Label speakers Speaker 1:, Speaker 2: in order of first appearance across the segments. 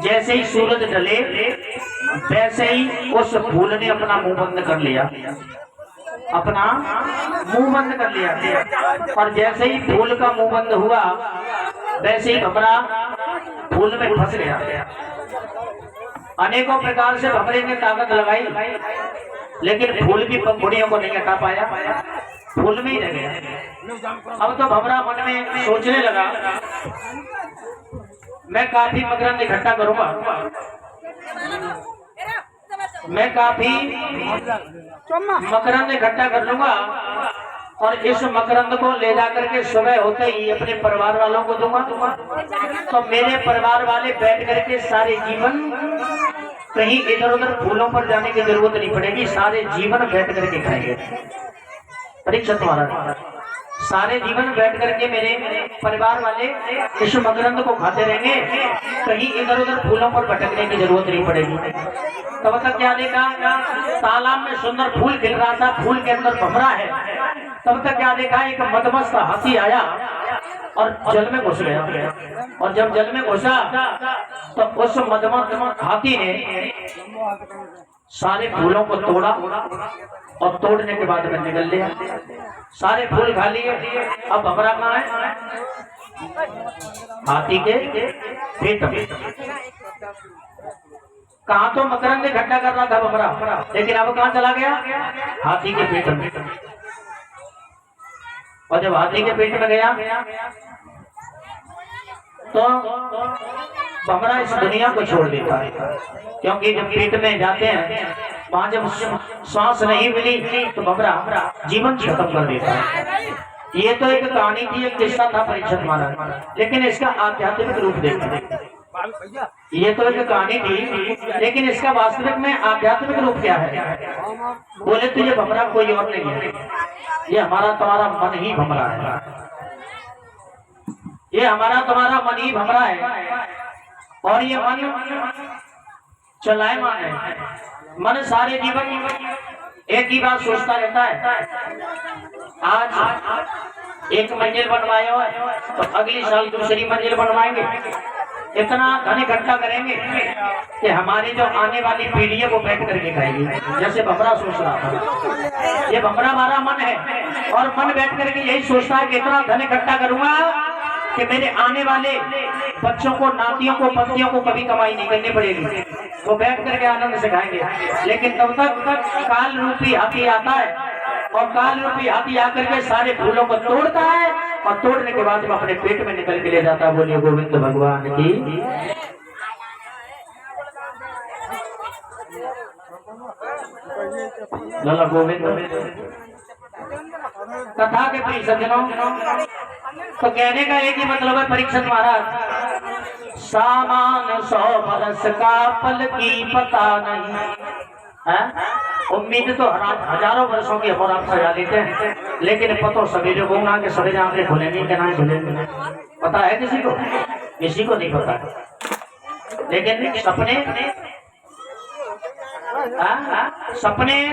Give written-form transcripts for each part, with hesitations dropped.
Speaker 1: जैसे ही सूरज ढले वैसे ही उस फूल ने अपना मुंह बंद कर लिया, अपना मुंह बंद कर लिया। और जैसे ही फूल का मुंह बंद हुआ वैसे ही भंवरा फूल में फंस गया। अनेकों प्रकार से भंवरे ने ताकत लगाई लेकिन फूल की पंखुड़ियों को नहीं हटा पाया, फूल में ही रह गया। अब तो भंवरा मन में सोचने लगा, मैं काफी मकरंद इकट्ठा करूंगा, मैं काफी मकरंद इकट्ठा कर लूंगा और इस मकरंद को ले जाकर के सुबह होते ही अपने परिवार वालों को दूंगा। तो मेरे परिवार वाले बैठ करके सारे जीवन कहीं इधर उधर फूलों पर जाने की जरूरत नहीं पड़ेगी, सारे जीवन बैठ करके खाएंगे। परीक्षित महाराज सारे जीवन बैठ करके मेरे परिवार वाले इस मकरंद को खाते रहेंगे, कहीं इधर उधर फूलों पर भटकने की जरूरत नहीं पड़ेगी। तब तक क्या देखा, तालाब में सुंदर फूल खिल रहा था, फूल के अंदर भंवरा है। तब तक क्या देखा, एक मदमस्त हाथी आया और जल में घुस गया। और जब जल में घुसा तो उस मदमस्त हाथी ने सारे फूलों को तोड़ा और तोड़ने के बाद में निकल लिया, सारे फूल खा लिए। अब भंवरा कहाँ है, हाथी के पेट में। कहाँ तो मकरंद इकट्ठा कर रहा था भंवरा, लेकिन अब कहाँ चला गया, हाथी के पेट में। और जब हाथी के पेट में गया तो भंवरा इस दुनिया को छोड़ देता है, क्योंकि जब पेट में जाते हैं वहां जब श्वास नहीं मिली तो भंवरा जीवन खत्म कर देता है। ये तो एक कहानी थी, एक किस्सा था परीक्षित महाराज, लेकिन इसका आध्यात्मिक रूप देखा। ये तो एक कहानी थी लेकिन इसका वास्तविक में आध्यात्मिक रूप क्या है। बोले तो ये भंवरा कोई और नहीं है, ये हमारा तुम्हारा मन ही भंवरा है, ये हमारा तुम्हारा मन ही भंवरा है। और ये मन चलायमान है, मन सारे जीवन एक ही बात सोचता रहता है। आज एक मंजिल बनवाए हो तो अगली साल दूसरी मंजिल बनवाएंगे, इतना धन इकट्ठा करेंगे कि हमारी जो आने वाली पीढ़ी है वो बैठ करके खाएगी। जैसे भंवरा सोच रहा था, ये भंवरा हमारा मन है और मन बैठ करके यही सोचता है कि इतना धन इकट्ठा करूंगा कि मेरे आने वाले बच्चों को, नातियों को, पतियों को कभी कमाई नहीं करनी पड़ेगी, वो बैठ करके आनंद से खाएंगे। लेकिन तब तक काल रूपी हाथी आता है और काल रूपी हाथी आकर के सारे फूलों को तोड़ता है और तोड़ने के बाद वो अपने पेट में निकल के ले जाता है। बोलिए गोविंद भगवान की। लाला गोविंद। कथा के प्रिय सज्जनों, तो कहने का एक ही मतलब है परीक्षित महाराज, सामान 100 बरस का पल की पता नहीं है। उम्मीद तो हजारों वर्षों की हम आप सजा लेते हैं, लेकिन पतो सवेरे घूमना के सवेरे आंखें खुले नहीं, कहना खुले पता है किसी को, किसी को नहीं पता। लेकिन सपने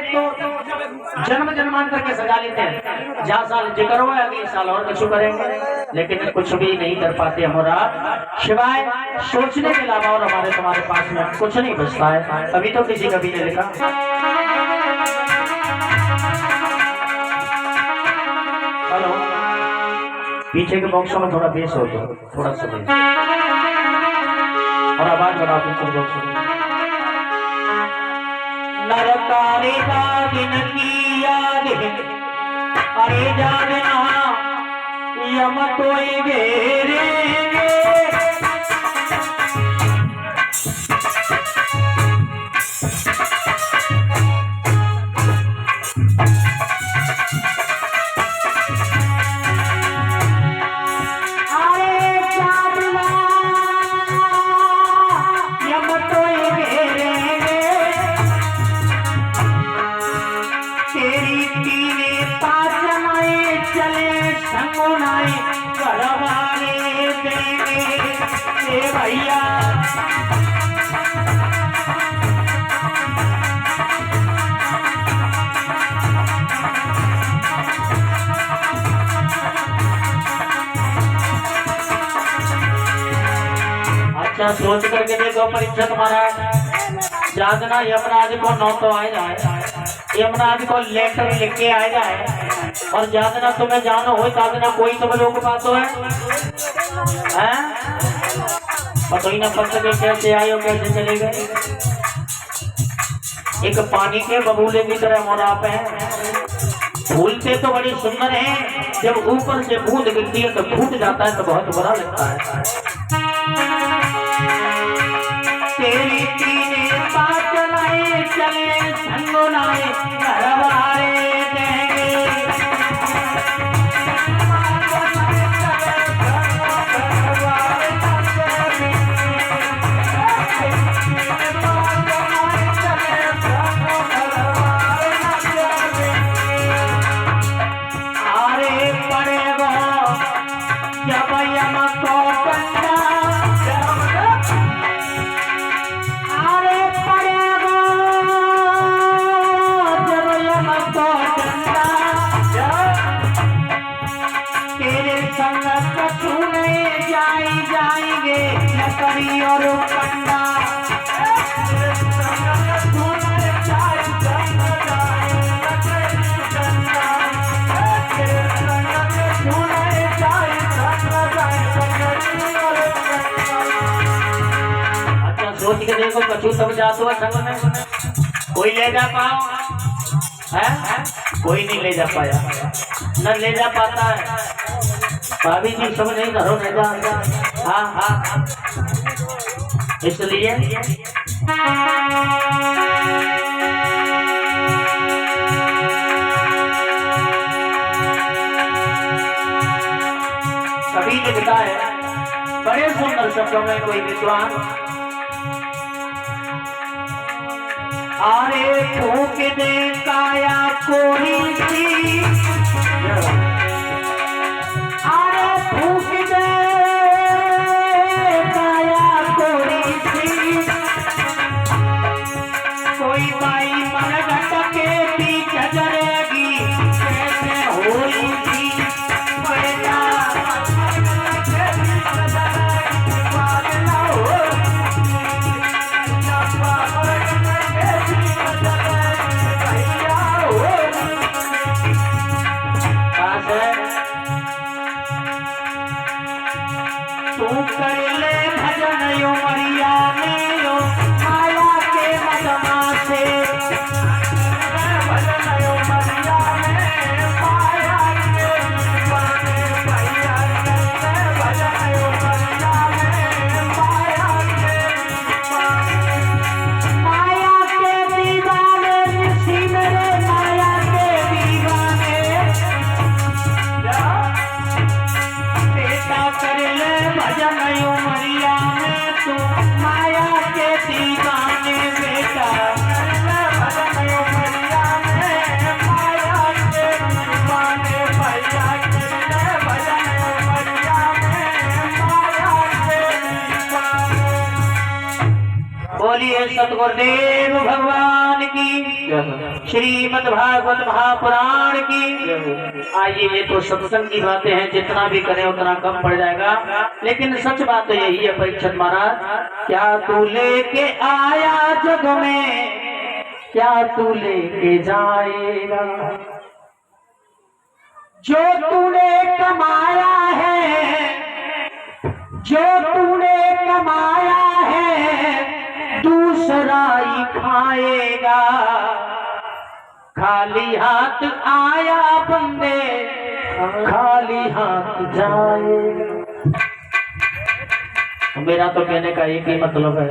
Speaker 1: तो जन्म जन्मांतर के सजा लेते हैं। जहाँ साल जिक्र हुआ अगले साल और कुछ करेंगे, लेकिन कुछ भी नहीं कर पाते हमारा, सिवाय सोचने के अलावा और हमारे तुम्हारे पास में कुछ नहीं बचता है। अभी तो किसी कवि ने लिखा, हेलो पीछे के बॉक्सों में थोड़ा बेस हो तो थोड़ा सा बेस और आवाज बढ़ाओ पीछे के बॉक्सों में। नरकारे दिन की याद अरे जाना यम कोई घेरेंगे, भैया अच्छा सोच करके देखो परीक्षित महाराज, जागना यमराज को नौ तो आ जाए, यमराज को लेटर लिख के आ जाए, और जागना तुम्हें जानो हो, जागना कोई तुम लोग बात है पता ही ना पड़ सके कैसे आए हो कैसे चले गए। एक पानी के बबूले की तरह मोराप है, फूलते तो बड़ी सुंदर हैं, जब ऊपर से बूंद गिरती है तो फूट जाता है तो बहुत बुरा लगता है। तेरी तीने बात लाए चले संगो लाए घरवारे देंगे, और पंडा अच्छा सोच के देखो कछु तब जातो है संग में, कोई ले जा पाओ है, कोई नहीं ले जा पाया, न ले जा पाता है। भाभी जी सब नहीं घरों ले जा, हाँ हाँ इसलिए कभी लिखता है बड़े सुंदर शब्दों में कोई विद्वान, अरे फूक दे काया कोरी सी, अरे फूक दे काया कोरी सी, कोई बाई मन घटके बीच जरेगी कैसे होगी पैदा, तू कर ले भजन यो मरिया में यो माया के मदमा से, भजन यो मरिया में माया के दीवाने भैया, भजन यो मरिया में माया के दीवाने, माया के दीवाने ऋषि मेरे माया के दीवाने, बेटा कर ले भजन यो मरिया में तू माया के दीवाने, बेटा कर ले भजन यो मरिया में माया के दीवाने, भैया कर ले भजन यो मरिया में माया के दीवाने। बोलिए सतगुरुदेव भगवान की, श्रीमद् भागवत महापुराण की। आइए ये तो सत्संग की बातें हैं, जितना भी करें उतना कम पड़ जाएगा, लेकिन सच बात तो यही है परीक्षित महाराज, क्या तू लेके आया जग में क्या तू लेके जाएगा, जो तूने कमाया है, जो तूने कमाया है दूसरा ही खाएगा, खाली हाथ आया बंदे खाली हाथ जाएगा। मेरा तो कहने का एक ही मतलब है,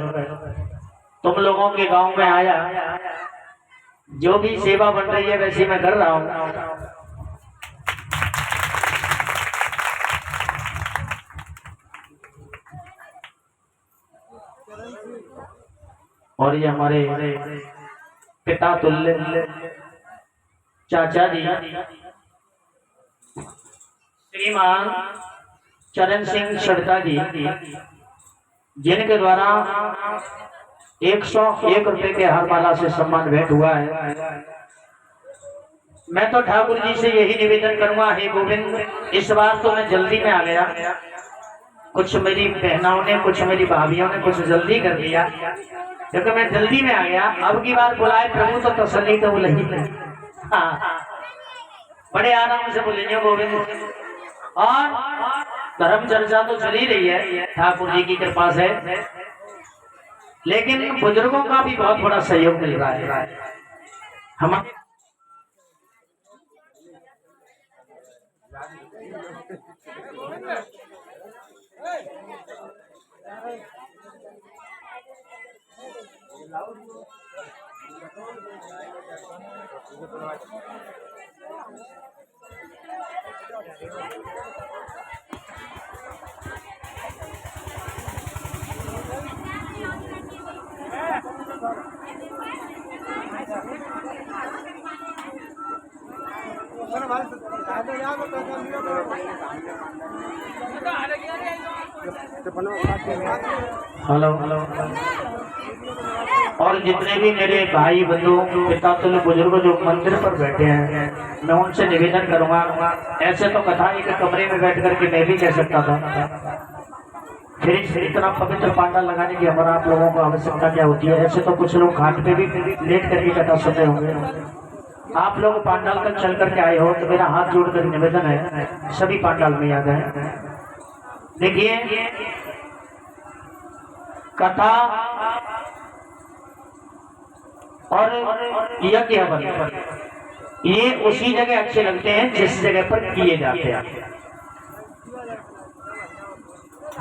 Speaker 1: तुम लोगों के गांव में आया, जो भी सेवा बन रही है वैसी मैं कर रहा हूं, और ये हमारे पिता तुल्य चाचा जी श्रीमान चरण सिंह सड़का जी, जिनके द्वारा 101 रुपए के हारमाला से सम्मान भेंट हुआ है। मैं तो ठाकुर जी से यही निवेदन करूंगा, हे गोविंद इस बार तो मैं जल्दी में आ गया, कुछ मेरी बहनों ने, कुछ मेरी भाभियों ने कुछ जल्दी कर दिया, क्योंकि मैं जल्दी में आ गया। अब की बार बुलाए प्रभु तो तसल्ली तो नहीं। हाँ, बड़े आराम से बोलेंगे गोविंद। और धर्म चर्चा तो चली रही है ठाकुर जी की कृपा से, लेकिन बुजुर्गों का भी बहुत बड़ा सहयोग मिल रहा है। हम हेलो हेलो। और जितने भी मेरे भाई बंधु पिता तुल्य बुजुर्ग जो मंदिर पर बैठे हैं, मैं उनसे निवेदन करूंगा, ऐसे तो कथा एक कमरे में बैठ करके मैं भी कह सकता था, फिर इतना पवित्र पांडाल लगाने की हमारा आप लोगों को आवश्यकता क्या होती है। ऐसे तो कुछ लोग घाट पे भी लेट करके कथा सुनते होंगे, आप लोग पांडाल तक चल करके आए हो तो मेरा हाथ जोड़कर निवेदन है सभी पांडाल में आ जाए। देखिए कथा और यज्ञ हवन ये उसी जगह अच्छे लगते हैं जिस जगह पर किए जाते हैं।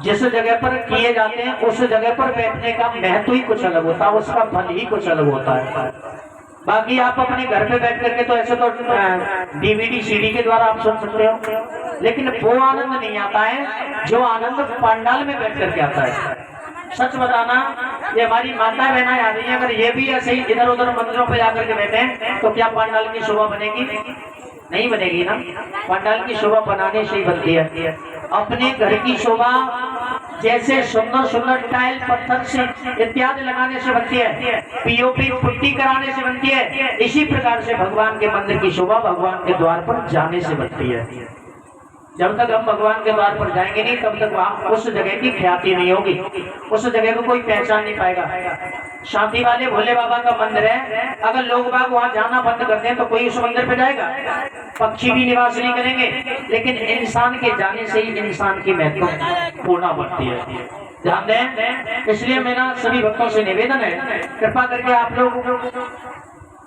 Speaker 1: जिस जगह पर किए जाते हैं उस जगह पर बैठने का महत्व ही कुछ अलग होता है, उसका फल ही कुछ अलग होता है। बाकी आप अपने घर पे बैठ करके तो ऐसे तो डीवीडी सीडी के द्वारा आप सुन सकते हो, लेकिन वो आनंद नहीं आता है जो आनंद पंडाल में बैठ करके आता है। सच बताना, ये हमारी माता बहना आ रही है, अगर ये भी ऐसे ही इधर उधर मंदिरों पे जाकर के बैठे तो क्या पंडाल की शोभा बनेगी? नहीं बनेगी ना। पंडाल की शोभा बनाने से ही बनती है। अपने घर की शोभा जैसे सुंदर सुंदर टाइल पत्थर से इत्यादि लगाने से बनती है, पीओपी पुट्टी कराने से बनती है, इसी प्रकार से भगवान के मंदिर की शोभा भगवान के द्वार पर जाने से बनती है। जब तक हम भगवान के द्वार पर जाएंगे नहीं तब तक वहां उस जगह की ख्याति नहीं होगी, उस जगह को कोई पहचान नहीं पाएगा। शांति वाले भोले बाबा का मंदिर है, अगर लोग बाग वहां जाना बंद कर दें तो कोई उस मंदिर पे जाएगा? पक्षी भी निवास नहीं करेंगे, लेकिन इंसान के जाने से ही इंसान की महत्वपूर्ण बढ़ती है। ध्यान दें, इसलिए मेरा सभी भक्तों से निवेदन है, कृपा करके आप लोग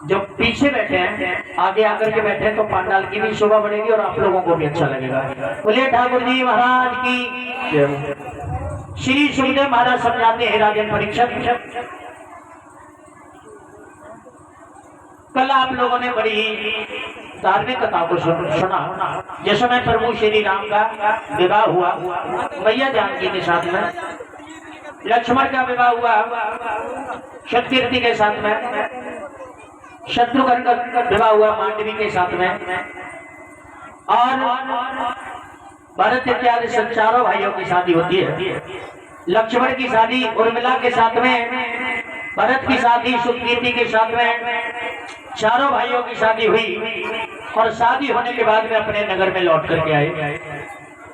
Speaker 1: जो पीछे बैठे हैं आगे आकर के बैठे हैं तो पंडाल की भी शोभा बढ़ेगी और आप लोगों को भी अच्छा लगेगा। बोले ठाकुर जी महाराज की। श्री सुखदेव महाराज समझाते हैं राजन परीक्षक, कल आप लोगों ने बड़ी धार्मिक कथा को सुना, जिस समय प्रभु श्री राम का विवाह हुआ मैया जानकी के साथ में, लक्ष्मण का विवाह हुआ शतकीर्ति के साथ में, शत्रुघ्न का विवाह हुआ मांडवी के साथ में, और भरत इत्यादि चारों भाइयों की शादी होती है। लक्ष्मण की शादी उर्मिला के साथ में, भरत की शादी सुकीर्ति के साथ में, चारों भाइयों की शादी हुई और शादी होने के बाद में अपने नगर में लौट करके आए।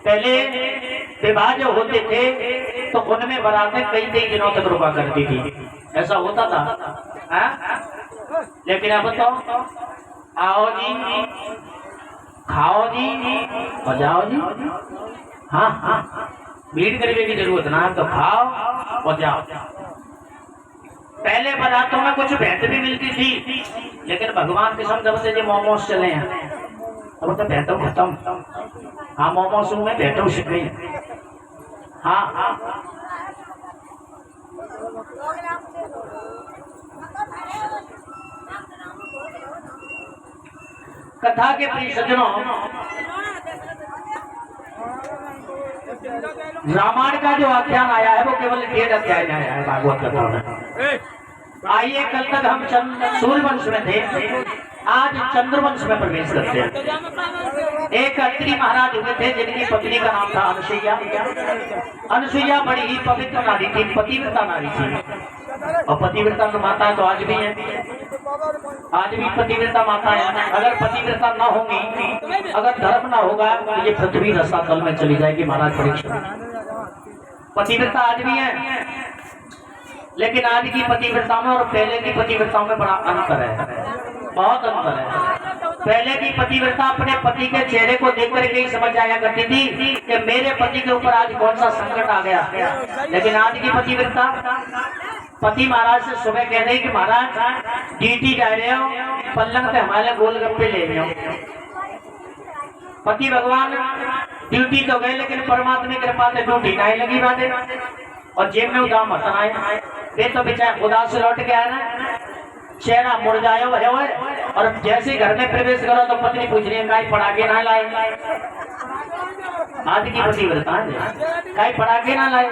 Speaker 1: पहले विवाह जो होते थे तो उनमें बारातें कई कई दिनों तक रुका करती थी, ऐसा होता था। लेकिन अब तो आओ जी, खाओ जी और जाओ जी। हाँ हाँ, भीड़ करने की जरूरत ना है, तो खाओ और जाओ। पहले बारातों में कुछ भेंट भी मिलती थी, लेकिन भगवान के जब से जो मोमोस चले हैं अब तो भेंटों खत्म। हाँ, मोमोस में भेंटों सीख गई। हाँ हाँ, कथा के प्रिय सज्जनों, रामायण का जो आख्यान आया है वो केवल 1.5 अध्याय में आया है भागवत कथा में। आइए, कल तक हम सूर्यवंश में थे, आज चंद्रवंश में प्रवेश करते हैं। एक अत्रि महाराज हुए थे जिनकी पत्नी का नाम था अनुसुईया। अनुसुईया बड़ी ही पवित्र नारी थी, पतिव्रता नारी थी, और पतिव्रता माता तो आज भी है, आज भी पतिव्रता माता है। अगर पतिव्रता न होगी, अगर धर्म न होगा तो ये पृथ्वी रसातल में चली जाएगी महाराज परीक्षा। पतिव्रता आज भी है, लेकिन आज की पतिव्रता में और पहले की पतिव्रता में बड़ा अंतर है, बहुत अंतर है। पहले की पतिव्रता अपने पति के चेहरे को देख करके ही समझ आया करती थी कि मेरे पति के ऊपर आज कौन सा संकट आ गया। लेकिन आज की पतिव्रता, पति महाराज से सुबह कह रहे कि महाराज ड्यूटी जा रहे हो, पलंग पे हमारे गोलगप्पे ले रहे हो। पति भगवान ड्यूटी तो गए, लेकिन परमात्मा की कृपा से ड्यूटी नहीं लगी बातें, और जेब में उदाम हसन आए। वे तो बेचारे उदास से लौट के आए ना, चेहरा मुरझाया हुआ है। और जैसे घर में प्रवेश करो तो पत्नी पूछ रही है काई पढ़ा के ना लाए। आज की पतिव्रता है काई पढ़ा के ना लाए।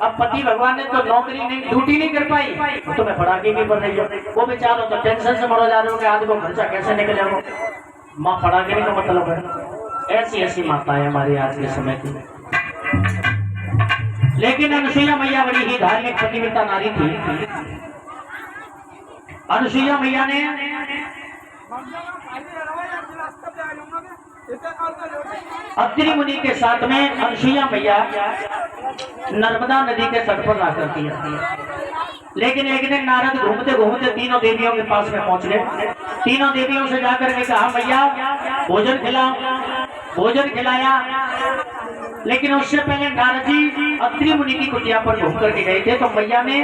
Speaker 1: अब पति भगवान ने तो नौकरी नहीं, ड्यूटी नहीं कर पाई, तो मैं पढ़ा के भी पढ़ रही हूँ। वो बेचारो तो टेंशन से मरो जा रहे हो कि आज को खर्चा कैसे निकलेगा। माँ पढ़ा के नहीं का मतलब है। ऐसी ऐसी माताएं हमारी आज के समय की। लेकिन अनुसुईया मैया बड़ी ही धार्मिक पतिव्रता नारी थी। अनुसुईया मैया ने अत्रि मुनि के साथ में अनुसुईया मैया नर्मदा नदी के तट पर आकर किया। लेकिन एक दिन नारद घूमते घूमते तीनों देवियों के पास में पहुंच गए। तीनों देवियों से जाकर के कहा मैया भोजन खिलाओ। भोजन खिलाया, लेकिन उससे पहले नारद जी अत्रि मुनि की कुटिया पर घूम करके गए थे, तो मैया ने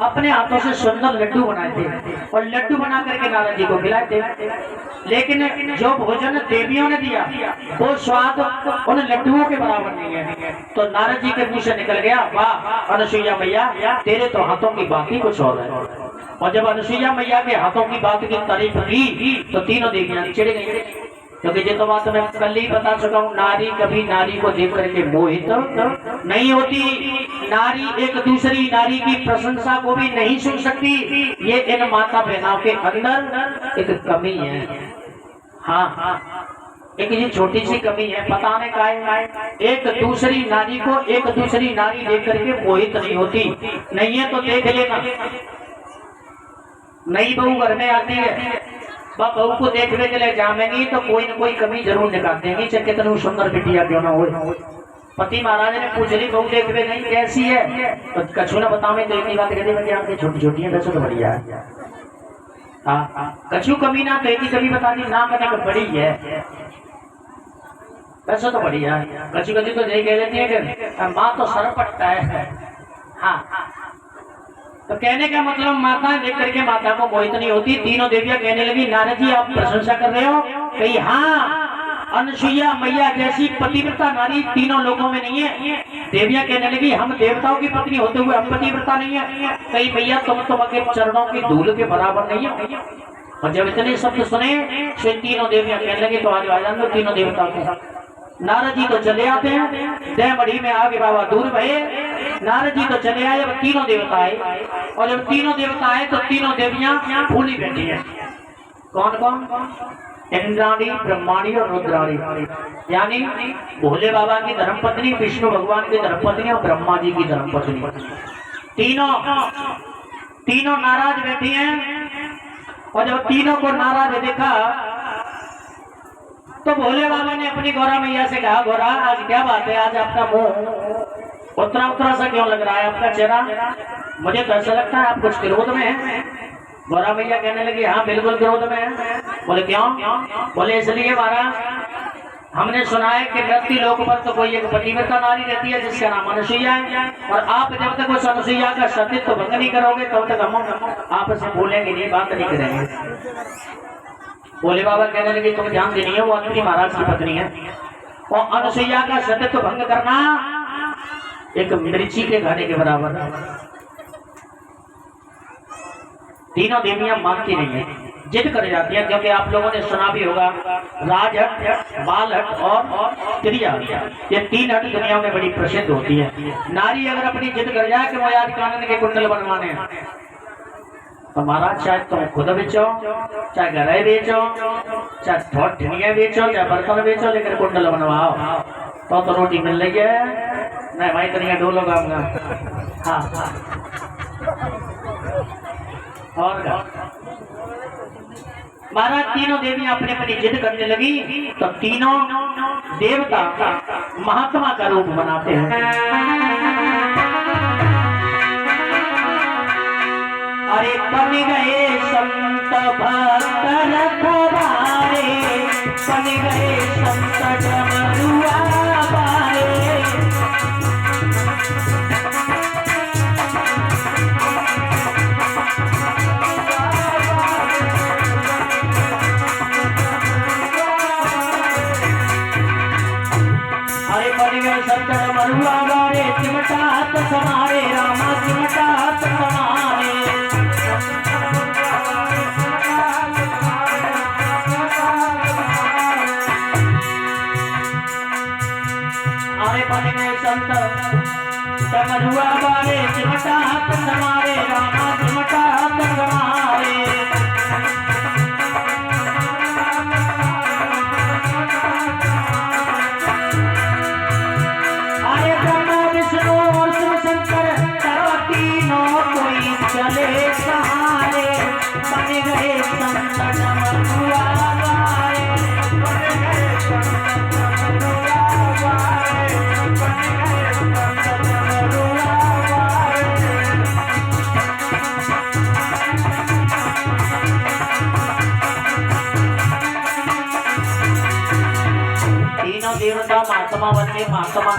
Speaker 1: अपने हाथों से सुंदर लड्डू बनाए थे और लड्डू बना करके नारद जी को खिलाए थे। लेकिन जो भोजन देवियों ने दिया वो स्वाद उन लड्डुओं के बराबर नहीं है। तो नारद जी के मुंह से निकल गया वाह अनुसुईया मैया, तेरे तो हाथों की बात ही कुछ और है। और जब अनुसुईया मैया के हाथों की बात की तारीफ की तो तीनों देवियां चिढ़ गई, क्योंकि ये तो बात मैं कल ही बता चुका हूँ, नारी कभी नारी को देख करके मोहित नहीं होती। नारी एक दूसरी नारी की प्रशंसा को भी नहीं सुन सकती। ये इन माता बहनों के अंदर एक कमी है। हाँ, एक ये छोटी सी कमी है, पता नहीं काय एक दूसरी नारी को एक दूसरी नारी देख करके मोहित नहीं होती। नहीं है तो देख लेना, नई बहू घर में आती है, बहू को देखने के लिए जामेंगी तो कोई न कोई कमी जरूर निकाल देंगी, चाहे कितनी सुंदर बिटिया क्यों ना हो। पति महाराज ने पूछ ली बहू देखने नहीं कैसी है, तो कछु न बतावे तो एक बात कहते आपकी छोटी छोटी है वैसे तो बढ़िया है। हाँ, कछु कमी ना तो एक ही कमी बता दी ना करने को बड़ी है वैसे तो बढ़िया है। कछु कछु तो यही कह देती है कि माँ तो सर पटता है। हाँ, तो कहने का मतलब माता देख करके माता को मोहित नहीं होती। तीनों देवियां कहने लगी नारद जी आप प्रशंसा कर रहे हो? कही हाँ, अनुसुईया मैया जैसी पतिव्रता नारी तीनों लोगों में नहीं है। देवियां कहने लगी हम देवताओं की पत्नी होते हुए हम पतिव्रता नहीं है। कही भैया तुम तो आपके चरणों की धूल के बराबर नहीं है। और जब इतने शब्द सुने तो तीनों देवियां कहने लगी तो आज आ जाएंगे तीनों देवताओं के साथ। नारद जी तो चले आते हैं, दह मढ़ी में आगे बाबा दूर भये। नारद जी तो चले आए, अब तीनों देवता आए, और जब तीनों देवता आए तो तीनों देवियां फूली बैठी है। कौन कौन? इंद्राणी, ब्रह्माणी और रुद्राणी, यानी भोले बाबा की धर्मपत्नी, विष्णु भगवान की धर्मपत्नी और ब्रह्मा जी की धर्मपत्नी। तीनों नाराज बैठी हैं। और जब तीनों को नाराज देखा तो भोले बाबा ने अपनी गौरा मैया से कहा गौरा आज क्या बात है, आज आपका मुंह उतरा उतरा सा क्यों लग रहा है आपका चेहरा? मुझे तो ऐसा लगता है आप कुछ क्रोध में हैं। गौरा मैया कहने लगी हाँ बिल्कुल क्रोध में है। बोले क्यों? बोले इसलिए महाराज हमने सुना है कि धरती लोक पर तो कोई एक पतिव्रता नारी रहती है जिसका नाम अनुसुईया है, और आप जब तक उस अनुसुईया का सतीत्व भंग नहीं करोगे तब तक हम आपसे बोलेंगे नहीं, बात नहीं करेंगे। भोले बाबा कहने लगे तुम ध्यान देनी है वो अत्रि महाराज की पत्नी है, और अनुसुईया का सतीत्व भंग करना एक मिर्ची के खाने के बराबर है। तीनों देवियां मानती नहीं है, जिद कर जाती है, क्योंकि आप लोगों ने सुना भी होगा राजहट, बालहट और त्रिया, ये तीन हट दुनिया में बड़ी प्रसिद्ध होती है। नारी अगर अपनी जिद कर जाए कि मुझे आज कानन के कुंडल बनवाने हैं, तो महाराज चाहे तुम खुद बेचो, चाहे गहराई बेचो, चाहे थोड़ा ढिनिया बेचो, चाहे बर्तन बेचो, लेकिन कुंडल बनवाओ तो रोटी मिल रही है। नहीं भाई करिए डोलो गाऊंगा। हाँ और महाराज तीनों देवियां अपने अपनी जिद करने लगी तो तीनों देवता महात्मा का रूप बनाते हैं। बन गए संत भक्त रखवारे, बन गए संत डमरुआ बारे। अरे बन गए संत डमरुआ बारे, चिमटा हाथ समारे रामा, चिमटा हाथ समारे। अरे बन गए संत डमरुआ बारे, चिमटा हाथ समारे रामा, चिमटा हाथ समारे। चले सहारे, बन गए संत डमरुआ बारे, बन गए संत डमरुआ बारे, बन गए संत डमरुआ बारे। तीनों देवता महात्मा बन के महात्मा,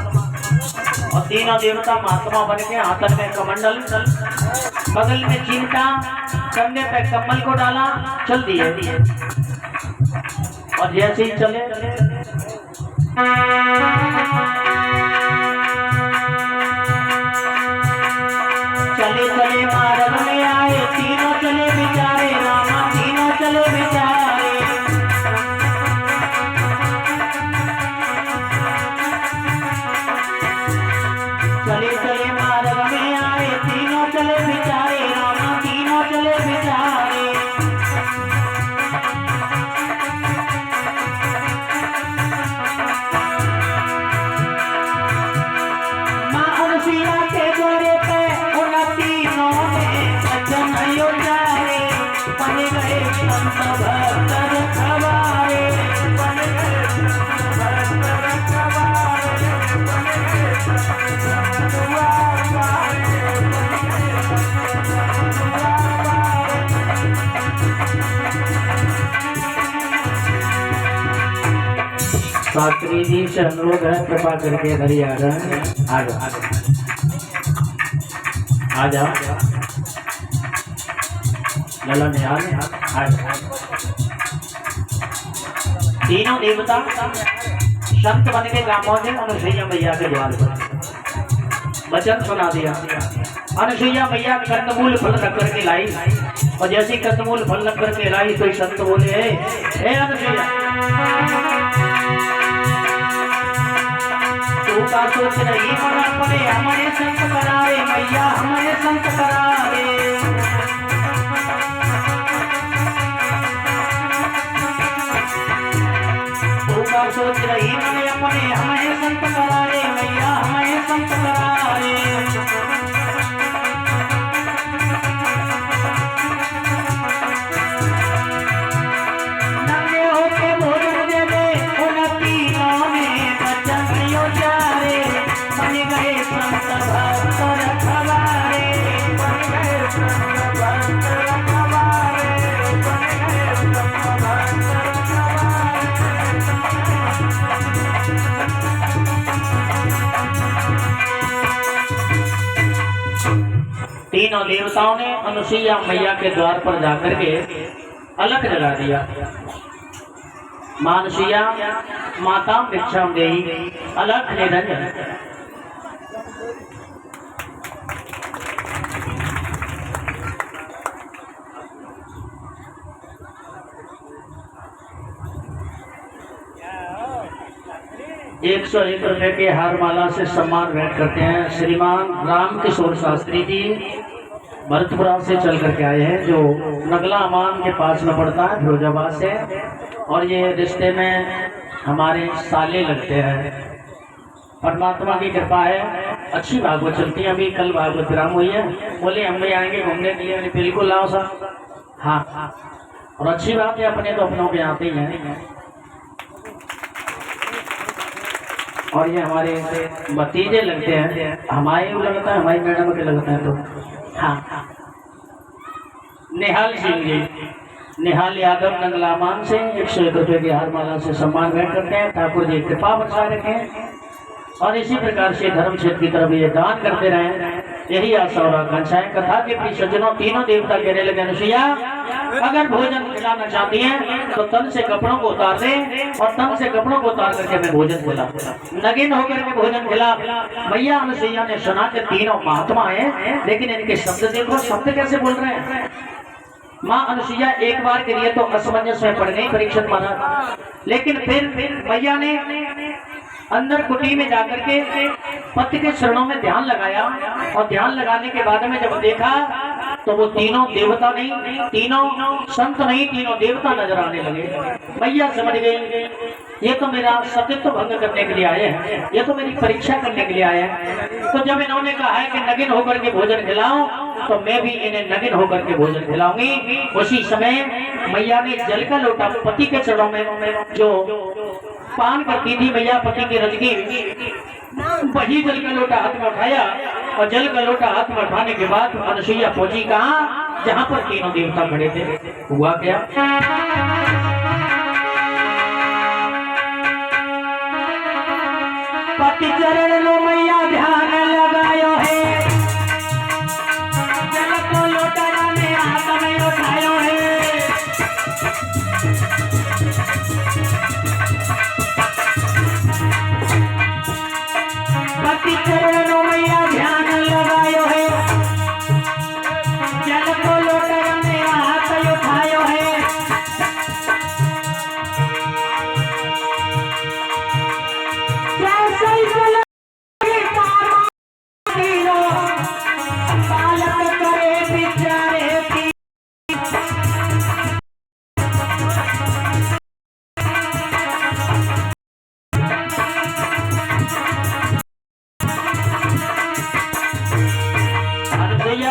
Speaker 1: और तीनों देवता महात्मा बन के हाथन में कमंडल, बगल में चिमटा, कंधे पे कम्बल को डाला, चल दिए। और जैसे ही चले चले चले मार्ग में आए, तीनों चले बिचारे रामा, तीनों चले बिचारे। चले चले मार्ग में आए, तीनों चले बिचारे रामा, तीनों चले बिचारे। माँ अनुसुईया के जोड़े पे उन तीनों ने वचन उजारे, बन गए संत भक्त रखवारे, बन गए संत भक्त रखवारे, बन गए संत डमरुआ बारे, बन गए संत डमरुआ बारे। शास्त्री जी से अनुरोध है, कृपा करके घर ही आ जाए। आ जाओ आ जाओ, ललन यार आ जाओ। तीनों देवता संत बन के गांव पहुंचे, अनुसुईया मैया के द्वार पर वचन सुना दिया। अनुसुईया मैया कंदमूल फल रख करके लाई, और जैसे कंदमूल फल रख करके लाई तो संत बोले, हे अनुसुईया, तू का सोच रही मन अपने, हमारे संत करारे मैया, हमारे संत करारे। तू का सोच रही मन अपने, हमारे संत करारे मैया, हमारे संत करारे। नंगे होके भोजन दे दे उन तीनों ने वचन उजारे, बन गए संत भक्त रखवारे, बन गए संत भक्त रखवारे, बन गए संत भक्त रखवारे। तीनों देवताओं ने अनुसुईया मैया के द्वार पर जाकर के अलग जला दिया। मां अनुसुईया माता भिक्षाम देहि, अलग निरंजन। ₹101 के हार माला से सम्मान भेंट करते हैं श्रीमान राम किशोर शास्त्री जी, भरतपुरा से चल करके आए हैं, जो नगला अमान के पास में पड़ता है फिरोजाबाद से, और ये रिश्ते में हमारे साले लगते हैं। परमात्मा की कृपा है, अच्छी भागवत चलती है। अभी कल भागवत विराम हुई है, बोले हम भी आएंगे घूमने के लिए, बिल्कुल लाओ साहब। हाँ, और अच्छी बात है, अपने तो अपनों के आते ही हैं। और ये हमारे भतीजे लगते हैं, हमारे लगता है, हमारी मैडम के लगता है। तो हाँ, निहाल सिंह जी, निहाल यादव नंगलामान से 101 रुपये की हारमाला से सम्मान भेंट करते हैं। ठाकुर जी कृपा बरसाए रखें और इसी प्रकार से धर्म क्षेत्र की तरफ ये दान करते रहें, यही आशा और आकांक्षा है। कथा के प्रिय सज्जनों, तीनों देवता कहने लगे अनुसुईया अगर भोजन खिलाना चाहती हैं तो तन से कपड़ों को उतार दें और तन से कपड़ों को उतार करके मैं भोजन खिला, नगिन होकर के भोजन खिला। मैया अनुसुईया ने सुना कि तीनों महात्मा हैं, लेकिन इनके शब्द देखो, शब्द कैसे बोल रहे हैं। माँ अनुसुईया एक बार के लिए तो असमंजस में पड़ गई परीक्षित महाराज, लेकिन फिर मैया ने अंदर कुटी में जाकर के पति के चरणों में ध्यान लगाया और ध्यान लगाने के बाद में जब देखा तो वो तीनों देवता नहीं, तीनों संत नहीं, तीनों देवता नजर आने लगे। मैया समझ गई ये तो मेरा सतीत्व भंग करने के लिए आए हैं, ये तो मेरी परीक्षा करने के लिए आए हैं। तो जब इन्होंने कहा है कि नगिन होकर के भोजन खिलाओ तो मैं भी इन्हें नगिन होकर के भोजन खिलाऊंगी। उसी समय मैया ने जल का लोटा पति के चरणों में जो पान करती थी मैया पति की रजगी, वही जल का लोटा हाथ में उठाया और जल का लोटा हाथ में उठाने के बाद अनुसुईया पहुंची कहाँ, जहाँ पर तीनों देवता खड़े थे। हुआ क्या, पति चरण लो मैया ध्यान लगायो है, जल को लोटा ने हाथ में उठायो है। पति चरण लो मैया ध्यान लगायो है, जल को लोटा ने हाथ उठायो है।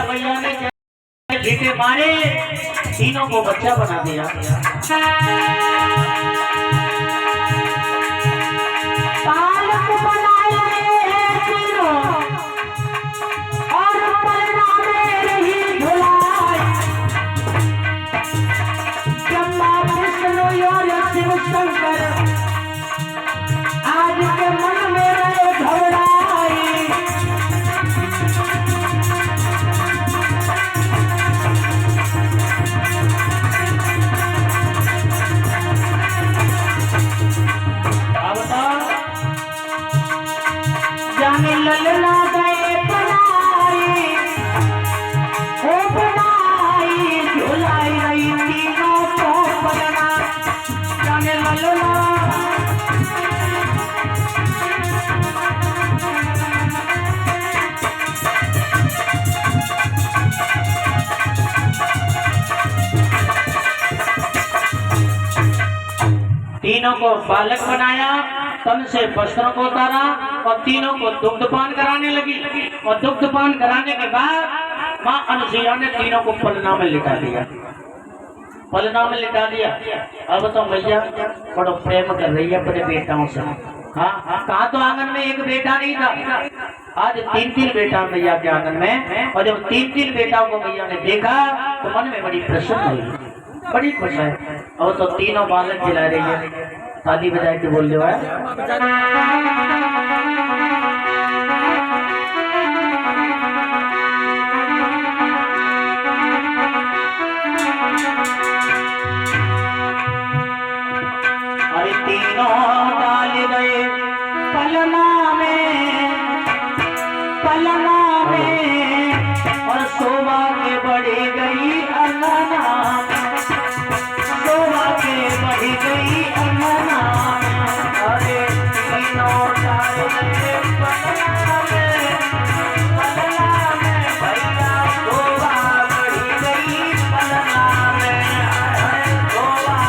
Speaker 1: भैया ने जीते मारे तीनों को बच्चा बना दिया। पालक बनाए तीनों और पलना में रही धुलाई, ब्रह्मा विष्णु और शिव शंकर आज के मन में रहे घबराई। ललना गए बनाई, ओ बनाई झुलाई रही तीनों को पलना, जाने ललना तीनों को बालक बनाया, तन से वस्त्रों को उतारा और तीनों को दुग्धपान कराने लगी। और दुग्धपान कराने के बाद माँ अनुसुईया ने तीनों को पलना में लिटा दिया, पलना में लिटा दिया। अब तो मैया बड़ा प्रेम कर रही है अपने बेटाओं से। हाँ, कहा तो आंगन में एक बेटा नहीं था, आज 3-3 बेटा मैया के आंगन में। और जब 3-3 बेटाओं को मैया ने देखा तो मन में बड़ी प्रसन्न हुई, बड़ी खुश है। अब तो तीनों बालक खिला रही है, ताली बजाए के बोल रहे अरे तीनों डाल गए पलना में और शोभा के बढ़ी गई अंगना, शोभा के बढ़ी गई अंगना। अरे तीनों डाल गए पलना में भैया शोभा बढ़ी गई पलना में, शोभा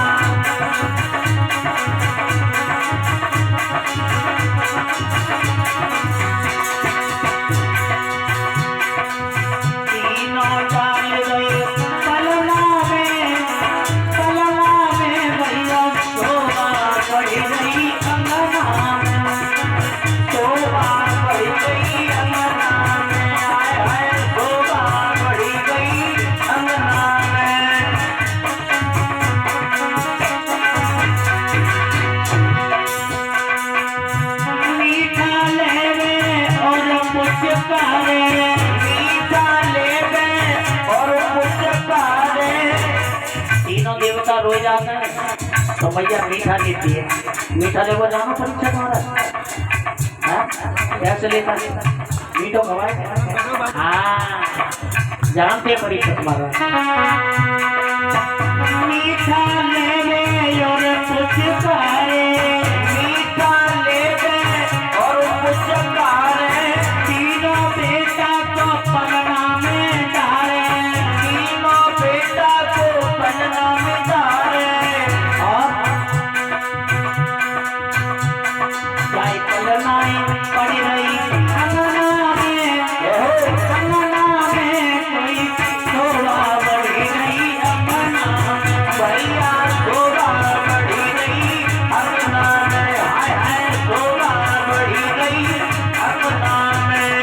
Speaker 1: तीनों डाल गए पलना में रो जाते हैं तो मैया मीठा देती है। मीठा ले वो जानो परीक्षा तुम्हारा कैसे लेता मीठो खवाए। हाँ जानते परीक्षा तुम्हारा मीठा ले और पुचकारे, मीठा ले और पुचकारे, तीनों बेटा को पलना में डाले, तीनों बेटा को पलना में डाले। और चाय पलनाएं पड़ी रही अंगना में कोई शोभा बढ़ी रही अंगना भैया शोभा बढ़ी रही अंगना में। हाय हाय शोभा बढ़ी रही अंगना में।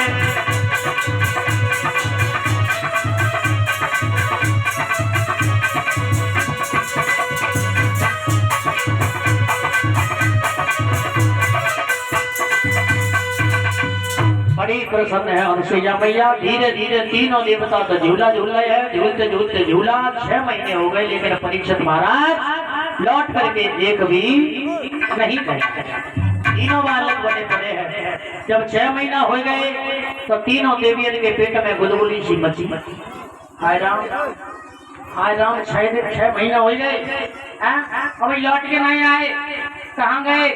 Speaker 1: बड़ी प्रसन्न है अनुसुईया मैया। धीरे धीरे तीनों देवता तो झूला झूला है, झूलते झूलते झूला 6 महीने हो गए, लेकिन परीक्षित महाराज लौट करके एक भी नहीं करे। तीनों बालक बड़े बड़े हैं। जब 6 महीना हो गए तो तीनों देवियन के पेट में गुदगुदी सी मची। हाय राम 6 महीना हो गए, अभी लौट के नहीं आए। कहाँ गए?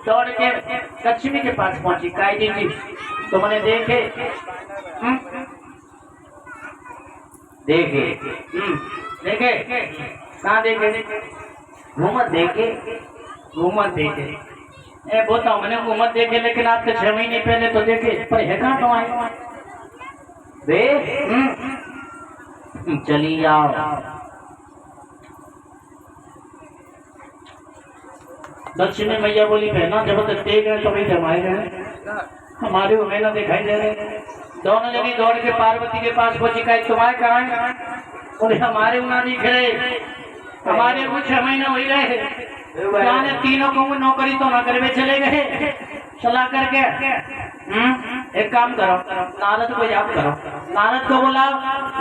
Speaker 1: दौड़ के लक्ष्मी के पास पहुंची। कायदी जी तो मैंने देखे देखे कहाँ देखे? घूमत देखे बोता मैंने घूमत देखे, लेकिन आपके 6 महीने पहले तो देखे, पर है कहाँ तुम्हारे? चली जाओ। लक्ष्मी मैया बोली बहना जब तक देख गए तभी जमाए गए, हमारे को मेला दिखाई दे रहे। दोनों जनी दौड़ के पार्वती के पास पहुंची। कहा तुम्हारे कहाँ? उन्हें हमारे वहाँ दिख रहे, हमारे को 6 महीने हो गए। जाने तीनों को नौकरी तो न करवे चले गए। सलाह करके एक काम करो, नारद को याद करो। नारद को बुलाओ।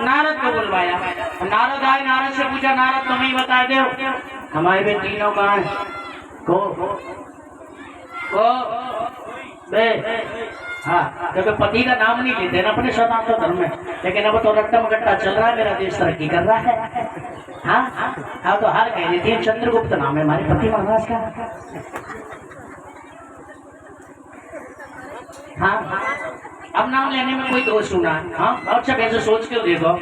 Speaker 1: नारद को बुलवाया। नारद आए, नारद से पूछा नारद तुम ही बता दो हमारे भी तीनों कहाँ है? को हाँ, क्योंकि पति का नाम नहीं लेते ना अपने सनातन धर्म में, लेकिन अब तो रट्टा मगट्टा चल रहा है, मेरा देश तरक्की कर रहा है। हाँ तो हार कह देती है। चंद्रगुप्त नाम है हमारे पति महाराज का। हाँ अब नाम लेने में कोई दोष सुना। हाँ अच्छा कैसे सोच के देखो।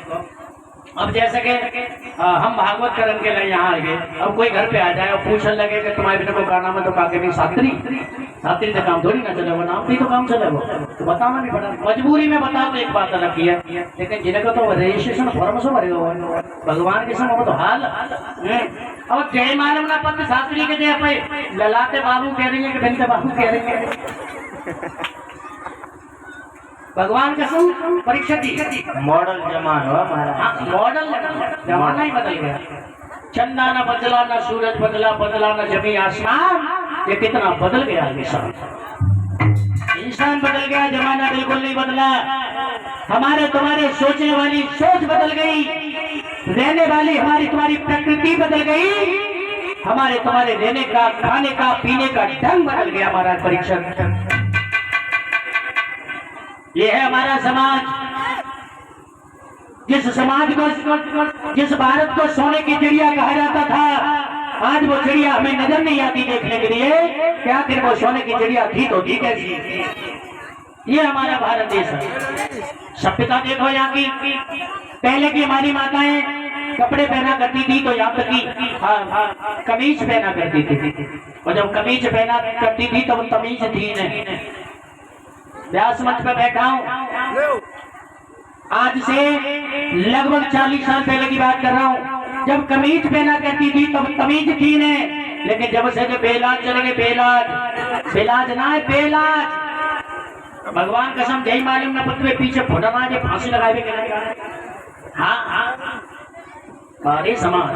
Speaker 1: अब जैसे कि हम भागवत करम के लिए यहाँ आ गए, अब कोई घर पे आ जाए और पूछने लगे कि तुम्हारे बेटे को क्या नाम है, तो काके नहीं सात्री से काम थोड़ी ना चले, वो नाम भी तो काम चले, वो तो बताना नहीं पड़ा। मजबूरी में बता तो एक बात अलग की है, लेकिन जिनका तो रजिस्ट्रेशन फॉर्म से भरे हुआ भगवान के समय तो हाल। और जय मानव ना पत्र शास्त्री के जय पे ललाते बाबू कह रही है कि बनते बाबू कह रही है। भगवान का परीक्षा दी। मॉडल जमाना हमारा, मॉडल जमाना ही बदल गया। चंदा ना बदला, ना सूरज बदला ना जमी आसमान, ये कितना बदल गया इंसान बदल गया, जमाना बिल्कुल नहीं बदला। हमारे तुम्हारे सोचने वाली सोच बदल गई, रहने वाली हमारी तुम्हारी प्रकृति बदल गई, हमारे तुम्हारे रहने का, खाने का, पीने का ढंग बदल गया। हमारा परीक्षा ये है हमारा समाज। जिस समाज को, जिस भारत को सोने की चिड़िया कहा जाता था, आज वो चिड़िया हमें नजर नहीं आती देखने के लिए। क्या फिर वो सोने की चिड़िया थी तो थी कैसी? ये हमारा भारत देश है। सभ्यता देखो यहाँ की। पहले की हमारी माताएं कपड़े पहना करती थी तो यहाँ तक की कमीज पहना करती थी, और जब कमीज पहना करती थी तो तमीज थी नहीं। व्यास मंच पर बैठा हूं, आज से लगभग 40 साल पहले की बात कर रहा हूं। जब कमीज पहना करती थी तब तमीज थी ने, लेकिन जब से बेलाज चलेंगे, बेलाज ना है, बेलाज। भगवान कसम जय मालूम न पुत्र पीछे फोटना के फांसी लगाए के नहीं। हाँ अरे समाज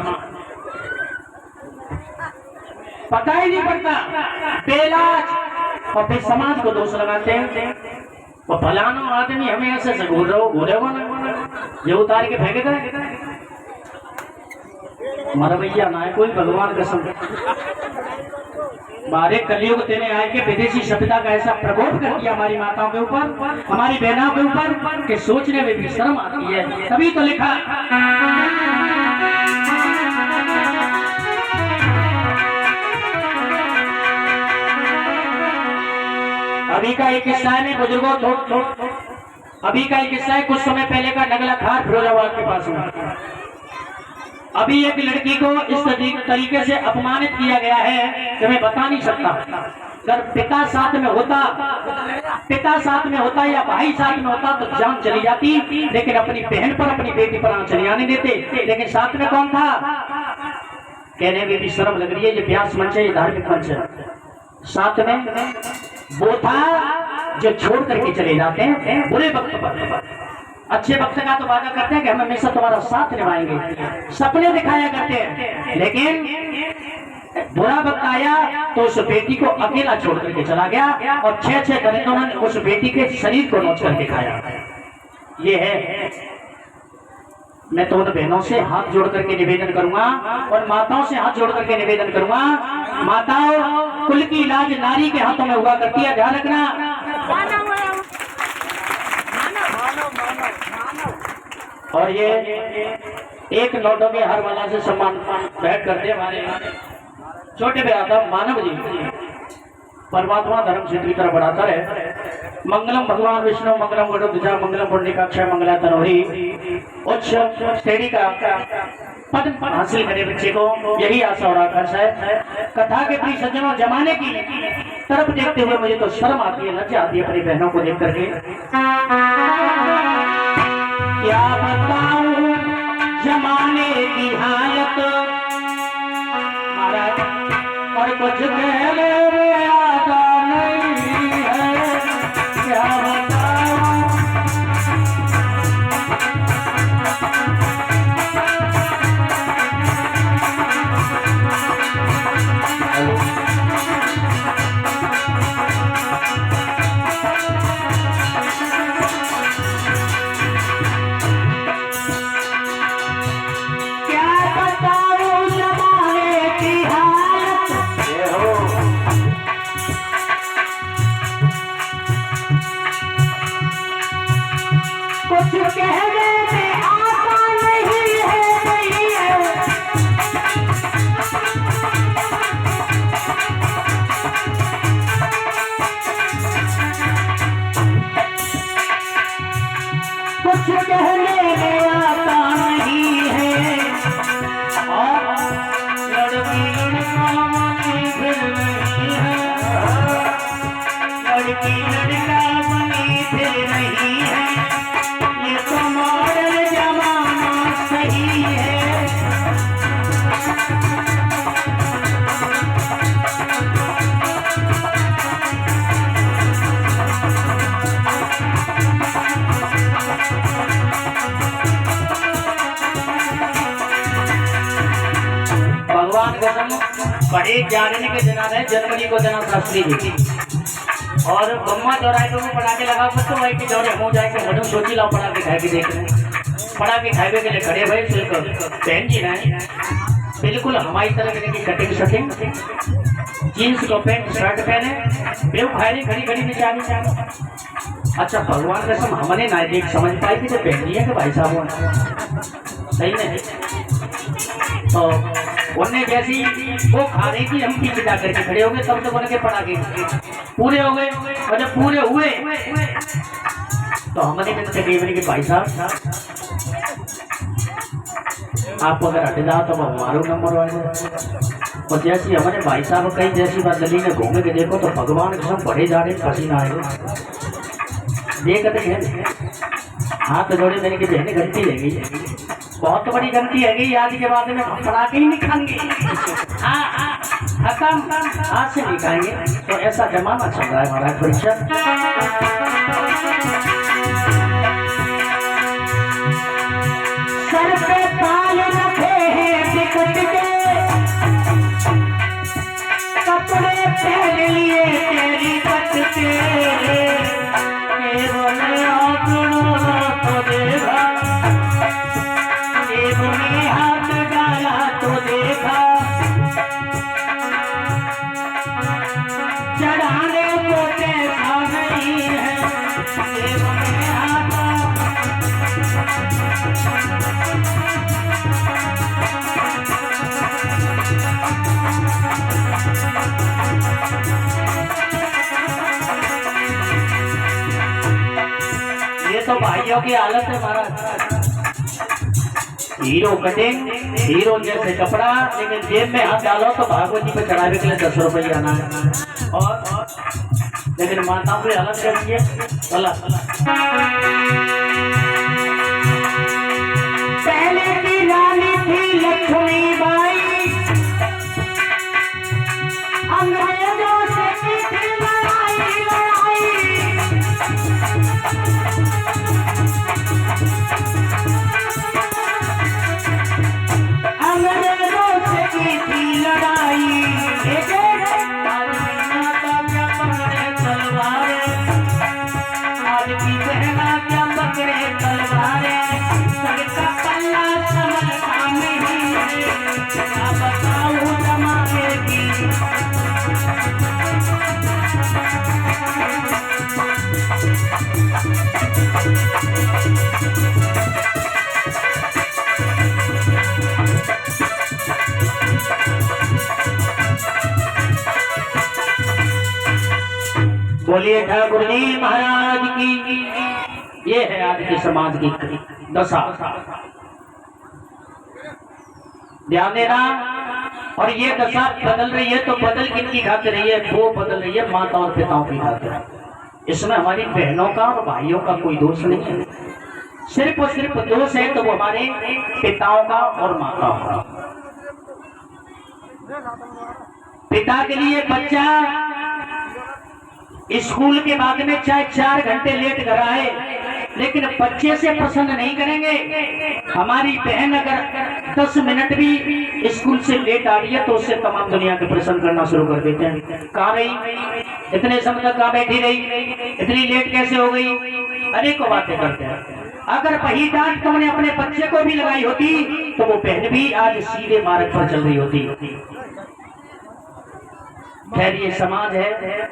Speaker 1: पता ही नहीं पड़ता, बेलाज। और फिर समाज को दोष लगाते हैं। वो फलाना आदमी हमें ऐसे घूरे वो ना, ये उतार के फेंकेगा। हमारा भैया ना है कोई भगवान कसम। हमारे कलयुग तेने आए के विदेशी सभ्यता का ऐसा प्रकोप कर दिया हमारी माताओं के ऊपर, हमारी बहनों के ऊपर, कि सोचने में भी शर्म आती है। तभी तो लिखा अभी का एक किस्सा है में बुजुर्गों अभी का एक किस्सा है कुछ समय पहले का, नगला खार फिरोजाबाद के पास में। अभी एक लड़की को इस तरीके से अपमानित किया गया है कि मैं बता नहीं सकता। अगर पिता साथ में होता या भाई साथ में होता तो जान चली जाती, लेकिन अपनी बहन पर अपनी बेटी पर आंच नहीं आने देते। लेकिन साथ में कौन था? कहने में भी शर्म लग रही है, ये व्यास मंच है, ये धार्मिक मंच है। साथ में वो था जो छोड़ करके चले जाते हैं बुरे वक्त पर। अच्छे वक्त का तो वादा करते हैं कि हम हमेशा तुम्हारा साथ निभाएंगे, सपने दिखाया करते हैं, लेकिन बुरा वक्त आया तो उस बेटी को अकेला छोड़ करके चला गया और 6-6 दरिंदों ने उस बेटी के शरीर को नोच कर दिखाया। ये है। मैं तो उन बहनों से हाथ जोड़ करके निवेदन करूंगा और माताओं से हाथ जोड़ करके निवेदन करूंगा, माताओं कुल की लाज नारी के हाथों में हुआ करती है, ध्यान रखना। और ये एक लौटों के हर वाला से सम्मान भेंट करते हमारे छोटे बेटा मानव जी परमात्मा धर्म क्षेत्र की तरफ बढ़ाता है। मंगलम भगवान विष्णु मंगलम गरुड़ ध्वजा मंगलम पुंडरीकाक्ष मंगला तनोहरी। उच्च श्रेणी का पद हासिल करे बच्चे को, यही आशा और आकांक्षा है। कथा के प्रिय सज्जनों, जमाने की तरफ देखते हुए मुझे तो शर्म आती है, लज्जा आती है अपनी बहनों को देख करके। क्या बताऊं जमाने की हालत महाराज, और कुछ कहने में आता नहीं है। क्या बताऊं बड़े जागने के दिना है, जनवरी को जना शास्त्री जी और बम्मा चौराहे पे पटाखे लगा सकते भाई की दौड़े हो जाए के मनु सोची लाओ पटाखे खाए के देख रहे, पटाखे खाए के लिए खड़े भाई सिल्क बहन जी ने बिल्कुल हमारी तरह की कटिंग शटिंग जीन्स को पैंट शर्ट पहने बेव खाए खड़ी खड़ी बेचारी। अच्छा भगवान कसम हमने ना देख समझ पाई कि जो बहन जी है कि भाई साहब सही नहीं तो उनने जैसी वो खा रही थी, हम पीछे जा करके खड़े हो गए, तब तक उनके पटाखे पूरे हो गए और जब पूरे हुए तो हमने भी कि भाई साहब आप अगर हट जाओ तो हमारो नंबर आएगा। और जैसी हमारे भाई साहब कहीं जैसी बात गली में घूमे के देखो तो भगवान के सब बड़े जा रहे पसीना आएगा देख हाथ जोड़े मेरे की बहने घंटी रहेगी, बहुत बड़ी गलती है गई। आज के बाद में पटाखे ही नहीं खाएंगे, खत्म आज से नहीं खाएंगे। तो ऐसा जमाना चल रहा है हमारा परीक्षा। सर पे ताल रखे हैं टिकट के, कपड़े पहन लिए तेरी कट के, हाथ डाला तो भाइयों की हालत है महाराज। हीरो कटिंग, हीरो जैसे कपड़ा, लेकिन जेब में हाथ डालो तो भागवत जी पे चढ़ावे के लिए 10 रुपये आना है। और लेकिन माताओं की हालत कैसी है? पहले की रानी थी लक्ष्मीबाई, अंग्रेजों से की थी लड़ाई लड़ाई। अंग्रेजों से की थी लड़ाई, आज की बहना क्या पकड़े तलवारें, सबका पल्ला संभल काम ही है, क्या बताऊं जमाने की। बोलिए ठाकुर जी महाराज की। ये है आज के समाज की दशा, ध्यान देना। और ये दशा बदल रही है तो बदल किनकी खातिर रही है? वो बदल रही है माता और पिताओं की खातिर। इसमें हमारी बहनों का और भाइयों का कोई दोष नहीं है, सिर्फ और सिर्फ दोष है तो वो हमारे पिताओं का और माताओं का। पिता के लिए बच्चा स्कूल के बाद में चाहे 4 घंटे लेट घर आए, लेकिन बच्चे से प्रसन्न नहीं करेंगे। हमारी बहन अगर 10 मिनट भी स्कूल से लेट आ रही है तो उससे तमाम दुनिया के प्रश्न करना शुरू कर देते हैं। कहाँ रही, इतने समय तक कहाँ बैठी रही, इतनी लेट कैसे हो गई, अनेकों बातें करते हैं। अगर वही डांट तुमने अपने बच्चे को भी लगाई होती तो वो बहन भी आज सीधे मार्ग पर चल रही होती। खैर ये समाज है,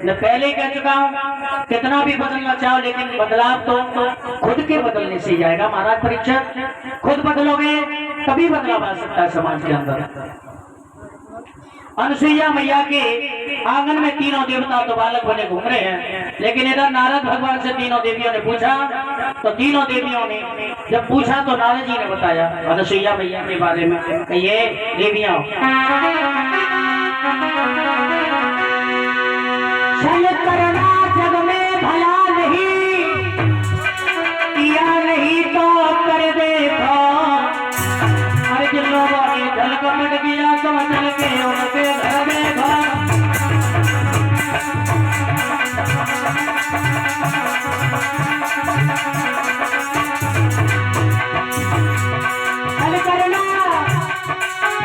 Speaker 1: मैं पहले कह चुका हूँ, कितना भी बदलना चाहो लेकिन बदलाव तो खुद के बदलने से ही आएगा महाराज। परीक्षक खुद बदलोगे तभी बदलाव आ सकता है समाज के अंदर। अनुसुईया मैया के आंगन में तीनों देवता तो बालक बने घूम रहे हैं, लेकिन इधर नारद भगवान से तीनों देवियों ने पूछा तो तीनों देवियों ने जब पूछा तो नारद जी ने बताया अनुसुईया मैया के बारे में। ये देवियां छल करना जग में भला नहीं, किया नहीं तो कर देखो। अरे जिन लोगों ने छल कपट किया तो चल के उनके घर देखो।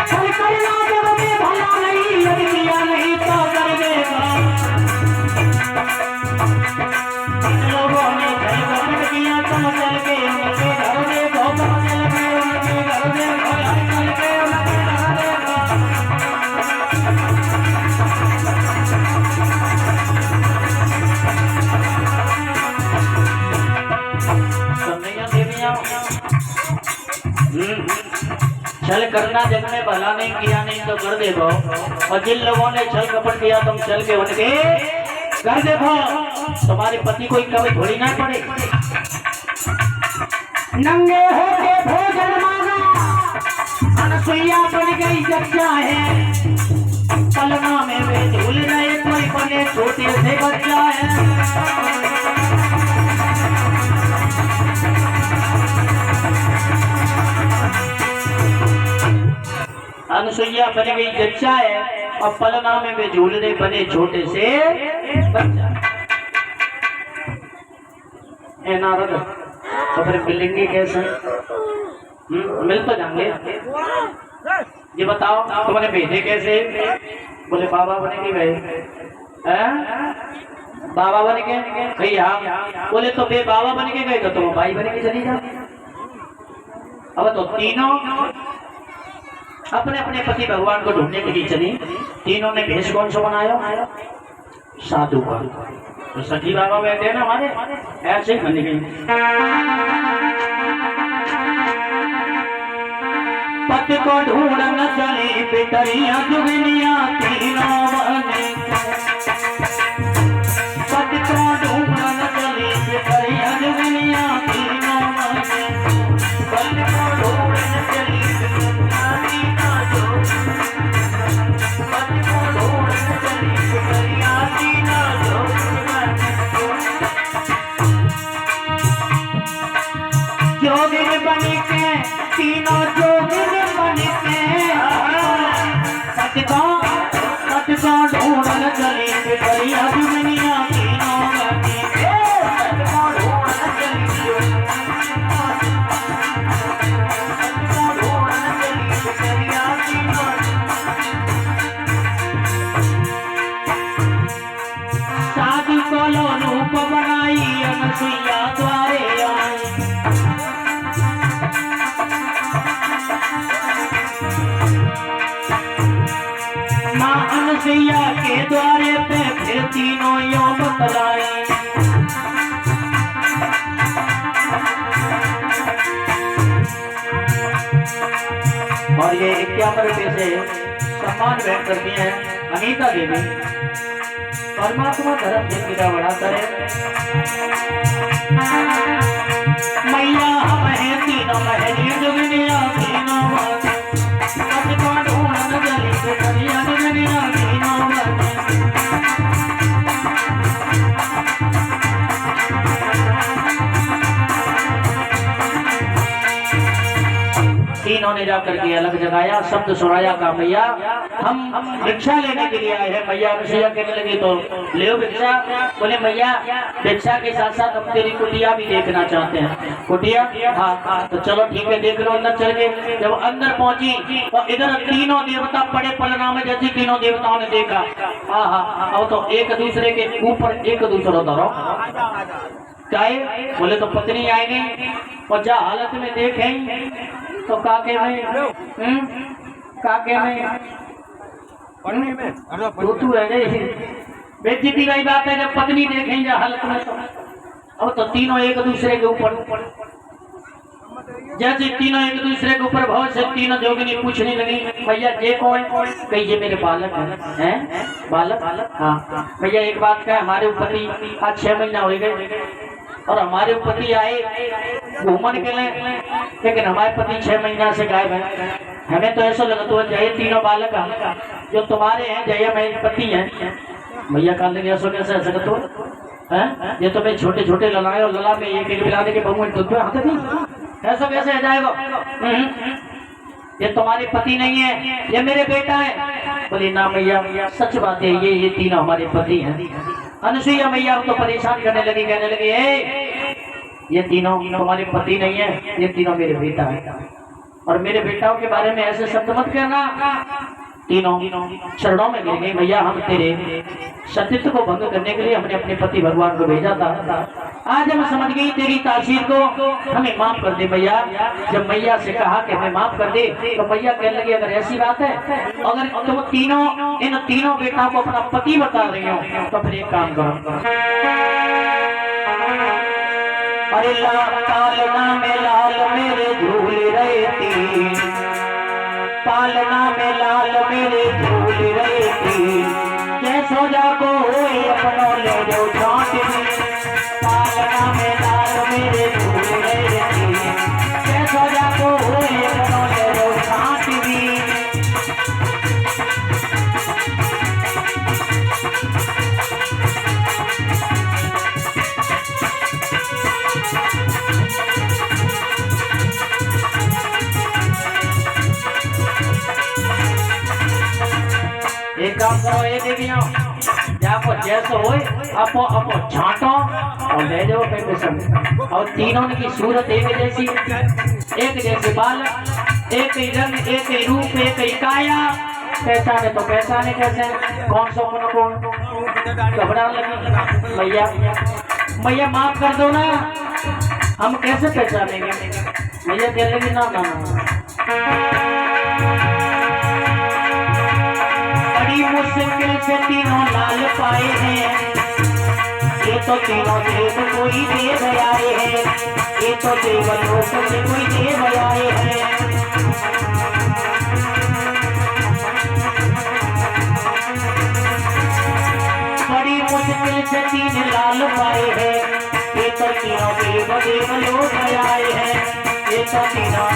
Speaker 1: छल करना जग में भला नहीं, किया नहीं तो कर देखो। लोगों ने छल कपट किया तो चल के उनके घर देखो, चल के उनके घर देखो, चल के उनके घर देखो। छल करना जग में भला नहीं, किया नहीं तो कर देखो। और जिन लोगों ने छल कपट किया तुम चल के उनके कर देखो। तुम्हारे पति कोई कभी थोड़ी ना पड़े। नंगे होके भोजन मांगा, अनुसुईया बन गई जब चाहे। पलना में वे झूल रहे, कोई बने छोटे से बच्चा है। अनुसुईया बन गई जच्चा है और पलना में वे झूलने बने छोटे से बच्चा। ए नारद तो फिर मिलेंगे कैसे? मिल तो जाएंगे। ये बताओ तुमने भेजे कैसे? बोले बाबा बने के गए। बाबा बन के कही हाँ। बोले तो बे बाबा बन के गए तो तुम भाई बन के चली जाओ। अब तो तीनों अपने अपने पति भगवान को ढूंढने के लिए चली। तीनों ने भेष कौन सा बनाया? साधु का। तो सखी बाबा बैठे हैं ना हमारे, ऐसे ही बनी गई। पति को ढूंढना चली पितरिया जुगनिया तीनों बने। पति को ढूंढना चली पितरिया जुगनिया तीनों मैया के द्वारे पे फिर तीनों यो बतलाए। और ये 51 रुपये से सम्मान व्यक्त करती हैं अनीता देवी। परमात्मा धर्म जिंदगी बड़ा करे। मैया हम है तीनों महलिया जुगनिया तीनों जली सुनिया जुगनिया तीनों तीनों ने जाकर के अलग जगाया, शब्द सुनाया का मैया हम भिक्षा लेने के लिए आए हैं। मैया अनुसुईया कहने लगी तो ले भिक्षा। बोले मैया भिक्षा के साथ साथ हम तेरी कुटिया भी देखना चाहते हैं। कुटिया? हाँ तो चलो ठीक है देख लो। अंदर चल गए। जब अंदर पहुंची तो इधर तीनों देवता पड़े पलना में, जैसे तीनों देवताओं ने देखा हाँ हाँ अब तो एक दूसरे के ऊपर एक दूसरा धरो चाहे। बोले तो पत्नी आएगी और जा हालत में देखें तो काके में तू रह गई। बेइज्जती की बात है जब पत्नी देखेंगे हालत में तो। अब तो तीनों एक दूसरे के ऊपर, जैसे तीनों एक दूसरे के ऊपर बहुत से तीनों जोगिनी पूछने लगी भैया ये कौन? कही ये मेरे बालक हैं। बालक? हाँ भैया एक बात का हमारे पति आज 6 महीना हो गए और हमारे पति आए घूमन के लिए, लेकिन हमारे पति 6 महीना से गायब है। हमें तो ऐसा लगा तो जय तीनों बालक जो तुम्हारे हैं जय मेरे पति हैं। भैया कहा लगे ऐसा कैसे ऐसा तो है ये तो मैं छोटे छोटे ललाए और लला में एक एक पिलाने के बहु दूध पे हाथ थी ऐसा कैसे है जाएगा? ये तुम्हारे पति नहीं है ये मेरे बेटा है। बोले ना मैया सच बात है ये तीनों हमारे पति हैं। अनुसुईया मैया तो परेशान करने लगी, कहने लगी ये तीनों तुम्हारे पति नहीं है, ये तीनों मेरे बेटा है और मेरे बेटाओं के बारे में ऐसे शब्द मत कहना। तीनों चरणों में गिर गई। भैया हम तेरे सत्यत्व को भंग करने के लिए हमने अपने पति भगवान को भेजा था। आज हम समझ गई तेरी तासीर को, हमें माफ कर दे मैया। जब मैया से कहा कि हमें माफ कर दे तो मैया कहने लगी अगर ऐसी बात है, अगर तुम इन तीनों बेटाओं को अपना पति बता रही हो तो फिर एक काम करो। अरे पालना में लाल मेरे झूल रहती, पालना में लाल मेरे झूल रहती, जैसो जाको होए अपनों ले जो छांटी। पालना में लाल मेरे झूल रहती, जैसो जाको होए अपनों ले जो छांटी। एक काम करो ये देवियों जाको जैसो होए अपो छांटो और ले जाओ पेशेंट। और तीनों की सूरत एक जैसे बाल, एक ही रंग, एक ही रूप, एक ही काया। पहचाने तो पहचाने कैसे? कौन सो कौन घबरा लगी। मैया माफ कर दो ना, हम कैसे पहचानेंगे? मैया कह लगी ना बड़ी मुश्किल से तीनों लाल पाए हैं। ये तो तीनों देव कोई देव आए हैं, ये तो देवलोक से कोई देव आए हैं। बड़ी मुश्किल से तीन लाल पाए हैं, ये तो तीनों देवलोक आए हैं। ये तो तीनों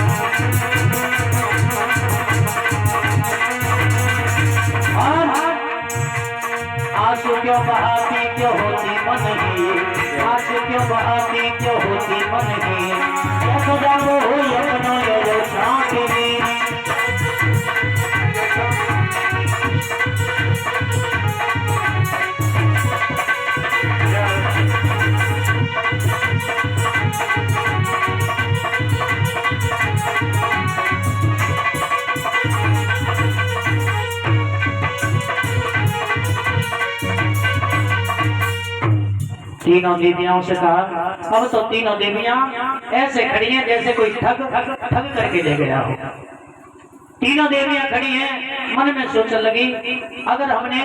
Speaker 1: आंसू क्यों बहाती क्यों होती मन की, आंसू क्यों बहाती क्यों होती मन की, जैसो जागो हुई अपनों ले जो छांटी। तीनों देवियों से कहा अब तो तीनों देवियां ऐसे खड़ी हैं जैसे कोई ठग करके ले गया हो। तीनों देवियां खड़ी हैं, मन में सोचने लगी अगर हमने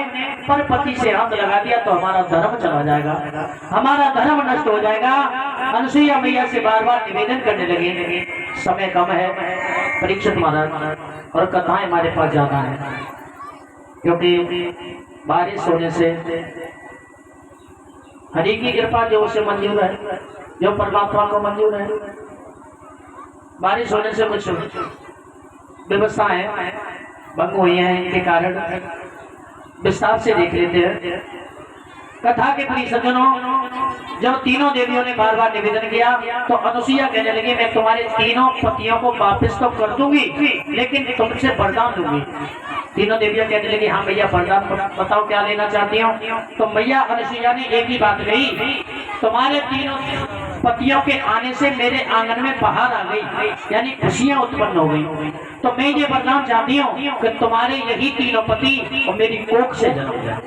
Speaker 1: परपति से हाथ लगा दिया तो हमारा धर्म चला जाएगा, हमारा धर्म नष्ट हो जाएगा। अनुसुईया मैया से बार बार निवेदन करने लगे, समय कम है परीक्षित महाराज, और कथाएं हमारे पास ज्यादा है, क्योंकि बारिश होने से हरि की कृपा जो उसे मंजूर है, जो परमात्मा को मंजूर है, बारिश होने से कुछ व्यवस्थाएं भंग हुई हैं, इनके कारण विस्तार से देख लेते हैं। कथा के प्रिय सज्जनों, जब तीनों देवियों ने बार बार निवेदन किया तो अनुसुईया कहने लगी मैं तुम्हारे तीनों पतियों को वापस तो कर दूंगी, लेकिन तुमसे वरदान दूंगी। तीनों देवियां कहने लगी हाँ भैया वरदान बताओ क्या लेना चाहती हो। तो मैया अनुसुईया ने एक ही बात कही, तुम्हारे तीनों पतियों के आने से मेरे आंगन में बाहर आ गई, यानी खुशियां उत्पन्न हो गई। तो मैं ये वरदान चाहती हूँ कि तुम्हारे यही तीनों पति और मेरी कोख से जन्म जाए,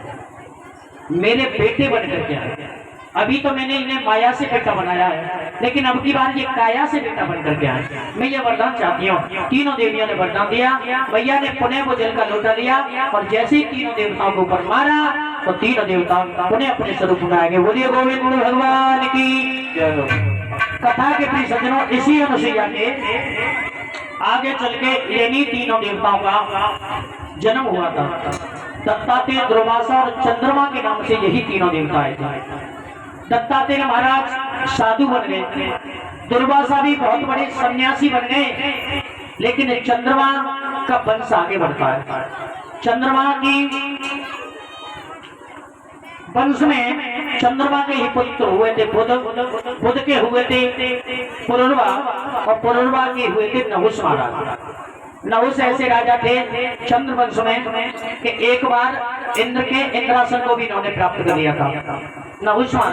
Speaker 1: मेरे बेटे बनकर के आए। अभी तो मैंने इन्हें माया से बेटा बनाया है, लेकिन अब की बार ये काया से बेटा बनकर के आए। मैं ये वरदान चाहती हूँ। तीनों देवियों ने वरदान दिया। मैया ने पुनः वो जल का लोटा लिया और जैसे ही तीनों देवताओं को ऊपर मारा तो तीनों देवता पुनः अपने स्वरूप में आएंगे। बोलिए गोविंद भगवान की जय हो। कथा के प्रिय सज्जनों, इसी अनुसुईया के आगे चल के इन्हीं तीनों देवताओं का जन्म हुआ था। दत्तात्रेय, दुर्वासा और चंद्रमा के नाम से यही तीनों देवता आए थे। दत्तात्रेय महाराज साधु बन गए थे, दुर्वासा भी बहुत बड़े सन्यासी बन गए, लेकिन चंद्रमा का वंश आगे बढ़ता है। चंद्रमा की वंश में चंद्रमा के ही पुत्र हुए थे बुध, बुध के हुए थे पुरुरवा, और पुरुरवा के हुए थे नहुष महाराज। नहुष ऐसे राजा थे चंद्र वंश में कि एक बार इंद्र के इंद्रासन को भी इन्होंने प्राप्त कर लिया था। नहुष